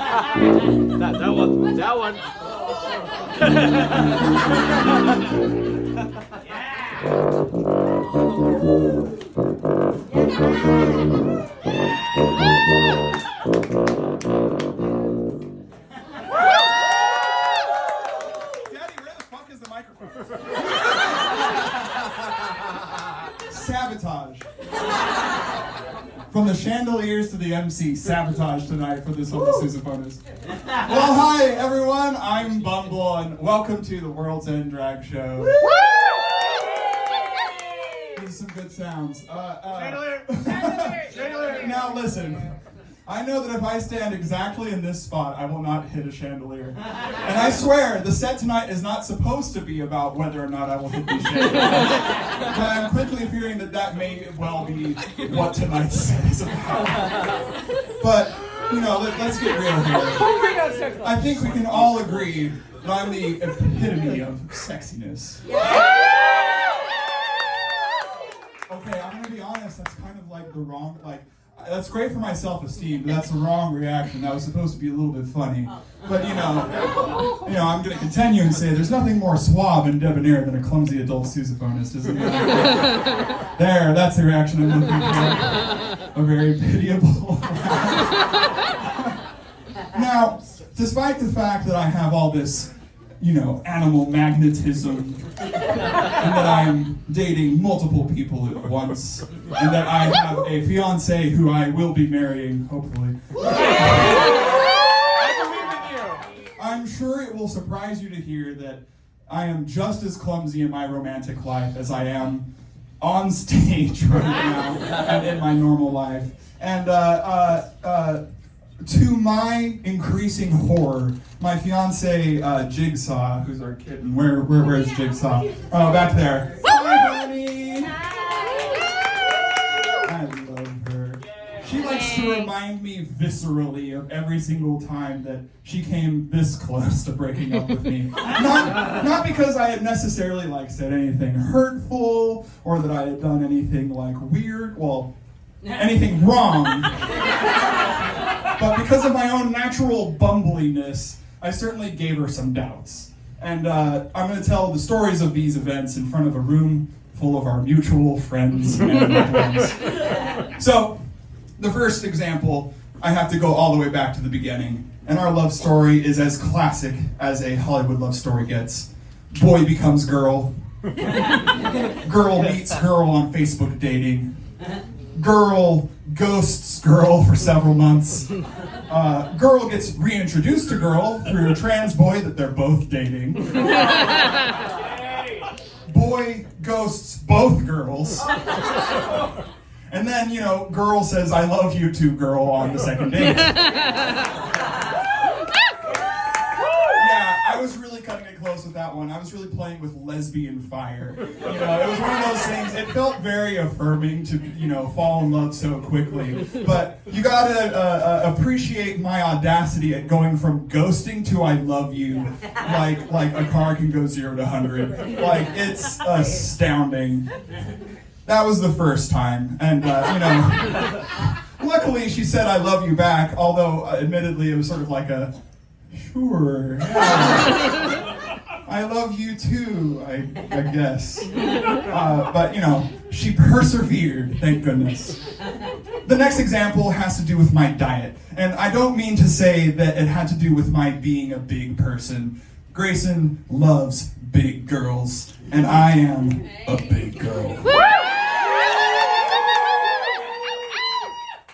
That one. Daddy, where the fuck is the microphone? Sabotage. From the chandeliers to the MC, sabotage tonight for this whole sousaphonist. Well, hi everyone, I'm Bumble, and welcome to the World's End Drag Show. These are some good sounds. Now listen, I know that if I stand exactly in this spot, I will not hit a chandelier. And I swear, the set tonight is not supposed to be about whether or not I will hit these chandeliers. But I'm quickly fearing that that may well be what tonight's set is about. But, you know, let's get real here. I think we can all agree that I'm the epitome of sexiness. Okay, I'm gonna be honest, that's kind of like the wrong, that's great for my self-esteem, but that's the wrong reaction. That was supposed to be a little bit funny. But you know, I'm gonna continue and say there's nothing more suave and debonair than a clumsy adult sousaphonist, isn't there? There, that's the reaction I'm looking for. A very pitiable. Now, despite the fact that I have all this, you know, animal magnetism, and that I am dating multiple people at once, and that I have a fiance who I will be marrying, hopefully. I'm sure it will surprise you to hear that I am just as clumsy in my romantic life as I am on stage right now and in my normal life. And to my increasing horror, my fiance Jigsaw, who's our kitten, where's Jigsaw? Oh, back there. Hi, honey. I love her. She likes to remind me viscerally of every single time that she came this close to breaking up with me. Not because I had necessarily said anything hurtful or that I had done anything weird, well, anything wrong. But because of my own natural bumbliness, I certainly gave her some doubts. And I'm going to tell the stories of these events in front of a room full of our mutual friends and loved ones. So, the first example, I have to go all the way back to the beginning. And our love story is as classic as a Hollywood love story gets. Boy becomes girl. Girl meets girl on Facebook dating. Girl ghosts girl for several months. Girl gets reintroduced to girl through a trans boy that they're both dating. Boy ghosts both girls. And then, you know, girl says, I love you too, girl, on the second date. Yeah, I was really cutting it close with that one. I was really playing with lesbian fire. You know, it was one of those things, it felt very affirming to, you know, fall in love so quickly. But you gotta appreciate my audacity at going from ghosting to I love you, like a car can go 0 to 100. It's astounding. That was the first time, and, you know, luckily she said I love you back, although, admittedly, it was sort of like a, sure, yeah. I love you too, I guess. But, you know, she persevered, thank goodness. The next example has to do with my diet, and I don't mean to say that it had to do with my being a big person. Grayson loves big girls, and I am a big girl.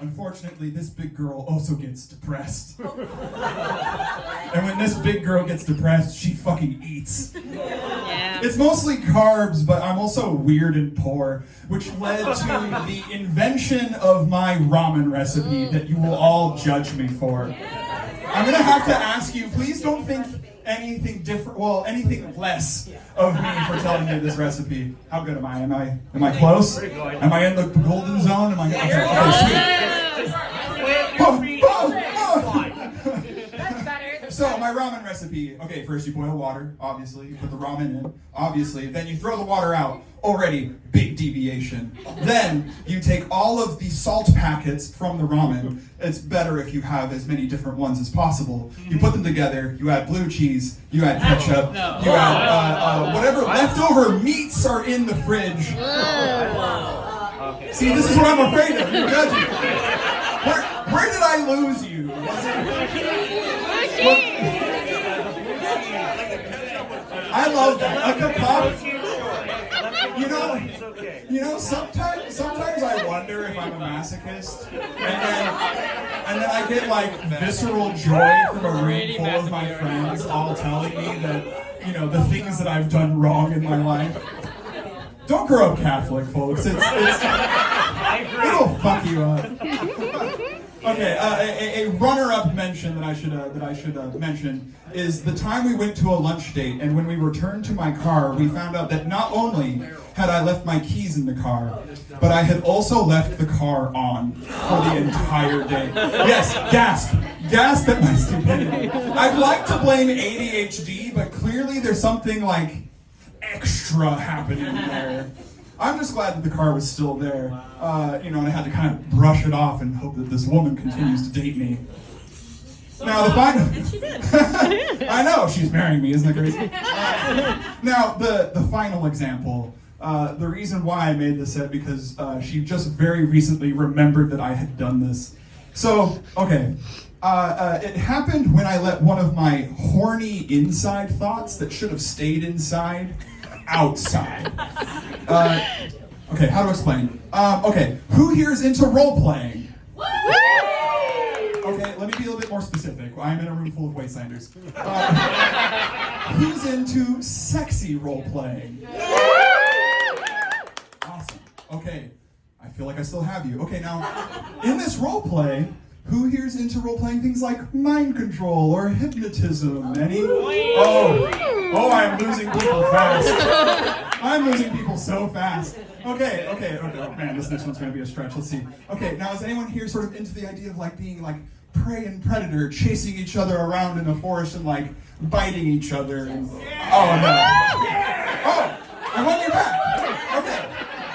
Unfortunately, this big girl also gets depressed. And when this big girl gets depressed, she fucking eats. Yeah. It's mostly carbs, but I'm also weird and poor, which led to the invention of my ramen recipe that you will all judge me for. I'm gonna have to ask you, please don't think anything different, well, anything less of me for telling you this recipe. How good am I? Am I close? Am I in the golden zone? Am I? Okay, sweet. So my ramen recipe, okay, first you boil water, obviously, you put the ramen in, obviously, then you throw the water out, already big deviation. Then you take all of the salt packets from the ramen, it's better if you have as many different ones as possible. You put them together, you add blue cheese, you add ketchup, you add whatever leftover meats are in the fridge. See, this is what I'm afraid of, you're judging. Where did I lose you? I love that. Like a pop. You know, sometimes I wonder if I'm a masochist, and then I get like visceral joy from a room full of my friends all telling me that, you know, the things that I've done wrong in my life. Don't grow up Catholic, folks. It'll fuck you up. Okay, a runner-up mention that I should mention is the time we went to a lunch date, and when we returned to my car, we found out that not only had I left my keys in the car, but I had also left the car on for the entire day. Yes, gasp at my stupidity. I'd like to blame ADHD, but clearly there's something like extra happening there. I'm just glad that the car was still there, you know, and I had to kind of brush it off and hope that this woman continues to date me. Now the final... She did. I know, she's marrying me, isn't that crazy? Now, the final example, the reason why I made this set, because she just very recently remembered that I had done this. So, okay, it happened when I let one of my horny inside thoughts that should have stayed inside outside. Okay, how to explain? Okay, who here is into role-playing? Okay, let me be a little bit more specific. I'm in a room full of wastelanders. Who's into sexy role-playing? Awesome. Okay, I feel like I still have you. Okay, now, in this role-play, who here's into role-playing things like mind control or hypnotism? Any? Oh, I am losing people fast. I'm losing people so fast. Okay. Oh man, this next one's gonna be a stretch. Let's see. Okay, now is anyone here sort of into the idea of like being like prey and predator, chasing each other around in the forest and like biting each other? And, oh no. Oh, I want you back.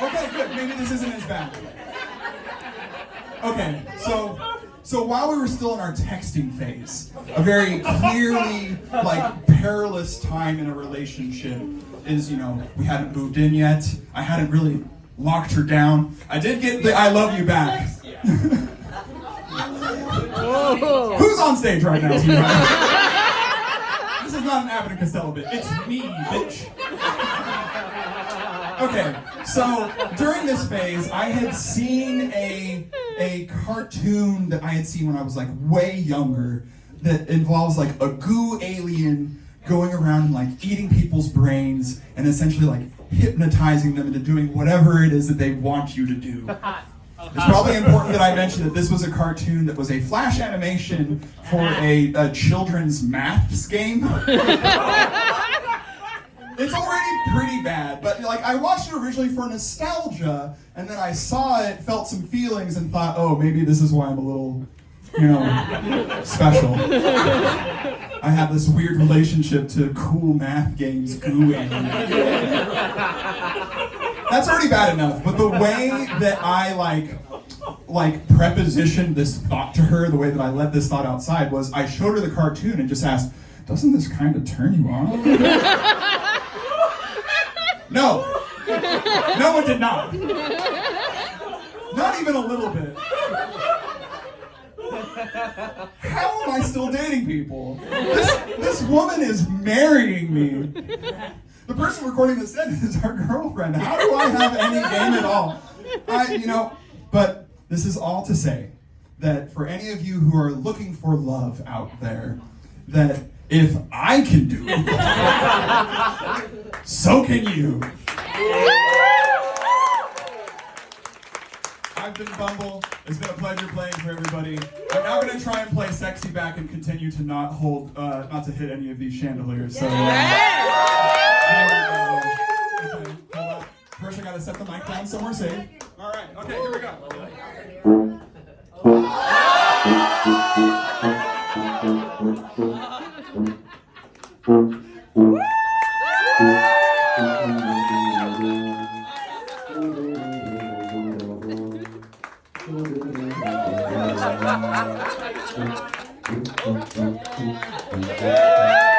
Okay, good. Maybe this isn't as bad. Okay, so while we were still in our texting phase, a very clearly like perilous time in a relationship is, you know, we hadn't moved in yet. I hadn't really locked her down. I did get the I love you back. Who's on stage right now? This is not an Abbott and Costello bit. It's me, bitch. Okay, so during this phase, I had seen a cartoon that I had seen when I was like way younger that involves like a goo alien going around and like eating people's brains and essentially like hypnotizing them into doing whatever it is that they want you to do. It's probably important that I mention that this was a cartoon that was a flash animation for a children's maths game. It's already pretty bad, but like I watched it originally for nostalgia, and then I saw it, felt some feelings, and thought, oh, maybe this is why I'm a little, you know, special. I have this weird relationship to cool math games, gooing. That's already bad enough, but the way that I like prepositioned this thought to her, the way that I let this thought outside was I showed her the cartoon and just asked, doesn't this kind of turn you on? No, it did not. Not even a little bit. How am I still dating people? This woman is marrying me. The person recording this set is our girlfriend. How do I have any game at all? But this is all to say that for any of you who are looking for love out there, that if I can do it, so can you. I've been Bumble. It's been a pleasure playing for everybody. I'm now going to try and play sexy back and continue to not to hit any of these chandeliers. So, okay, hold on. First, I got to set the mic down somewhere safe. All right. Okay, here we go. Yeah.